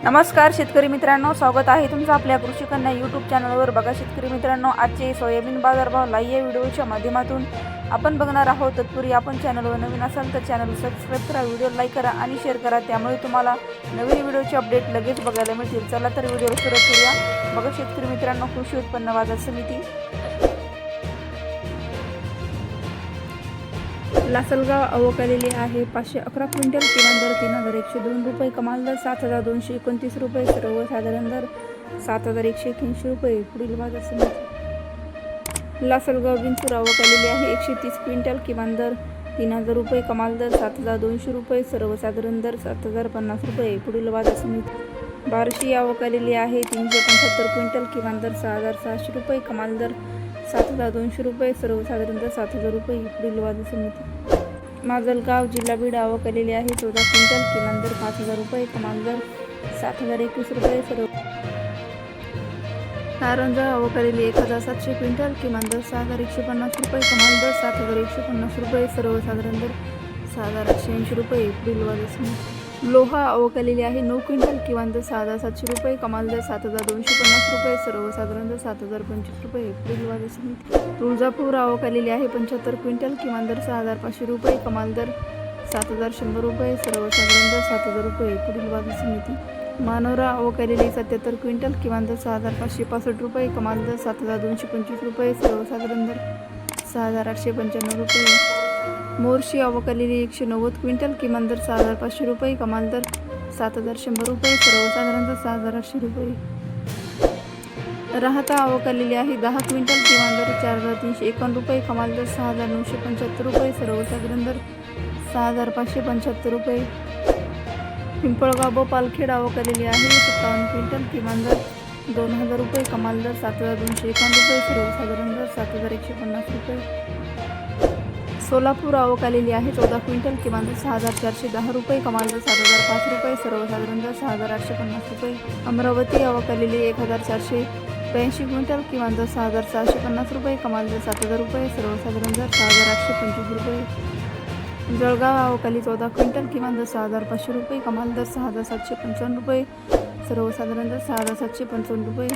नमस्कार शेतकरी मित्रांनो, स्वागत आहे तुमचं आपल्या कृषी कन्या यूट्यूब चॅनलवर। बघा शेतकरी मित्रांनो, आजचे सोयाबीन बाजारभाव लाईव्ह व्हिडिओच्या माध्यमातून आपण बघणार आहोत। तत्पूर्वी आपण चॅनलवर नवीन असाल तर चॅनल सबस्क्राईब करा, व्हिडिओ लाईक करा आणि शेअर करा, त्यामुळे तुम्हाला नवीन व्हिडिओचे अपडेट लगेच बघायला मिळतील। चला तर व्हिडिओ सुरू करूया। बघा शेतकरी मित्रांनो, कृषी उत्पन्न बाजार समिती लासलगाव आवक आलेली आहे 511 क्विंटल, किमान दर 3102 रुपये, कमाल दर 7229 रुपये, सर्वसाधारण दर 7181 रुपये। पुढील बाजार समिती लासलगाव बिनसूर आवक आलेली आहे 130 क्विंटल, किमान दर 3000 रुपये, कमाल दर 7200 रुपये, सर्वसाधारण दर 7050 रुपये। पुढील बाजार समिती बार्शी आवक आलेली आहे 375 क्विंटल, किमान दर 6600 रुपये, कमाल दर 7200 रुपये, सर्वसाधारण दर 7000 रुपये। पुढील बाजार समिती माजलगाव जिल्हा बीड आवक आलेली आहे 14 क्विंटल, किमान दर 5000 रुपये, कमाल दर 7021 रुपये, सर्व कारंजा आवक आलेली 1700 क्विंटल, किमान दर 6150 रुपये, कमाल दर 7150 रुपये, सर्वसाधारण दर 6880 रुपये। पुढील बाजार समिती लोहा आवक आलेली आहे 9 क्विंटल, किमान दर 6700 रुपये, कमाल दर 7250 रुपये, सर्वसाधारण दर 7025 रुपये। पुढील बाजार समिती तुळजापूर आवक आलेली आहे 75 क्विंटल, किमान दर 6500 रुपये, कमाल दर 7100 रुपये, सर्वसाधारण दर 7000 रुपये। पुढील बाजार समिती मानोरा आवक आलेली 77 क्विंटल, किमान दर 6565 रुपये, कमाल दर 7225 रुपये, सर्वसाधारण दर 6895 रुपये। मोर्शी आवक आलेली 190 क्विंटल, किमान दर 6500 रुपये, कमाल दर 7100 रुपये, सर्वसाधारण दर 6800 रुपये। राहता आवक आलेली आहे 10 क्विंटल, किमान दर 4351 रुपये, कमाल दर 6975 रुपये, सर्वसाधारण दर 6575 रुपये। पिंपळगाव व पालखेड आवक आलेली आहे 57 क्विंटल, किमान दर 2000 रुपये, कमाल दर 7251 रुपये, सर्वसाधारण दर 7150 रुपये। सोलापूर आवक आलेली आहे 14 क्विंटल, किमान दर 6410 रुपये, कमाल दर 7005 रुपये, सर्वसाधारण दर 6850 रुपये। अमरावती आवक आलेली 1482 क्विंटल, किमान दर 6450 रुपये, कमाल दर 7000 रुपये, सर्वसाधारण दर 6825 रुपये। जळगाव आवक आली 14 क्विंटल, किमान दर 6500 रुपये, कमाल दर 6755 रुपये, सर्वसाधारण दर 6755 रुपये।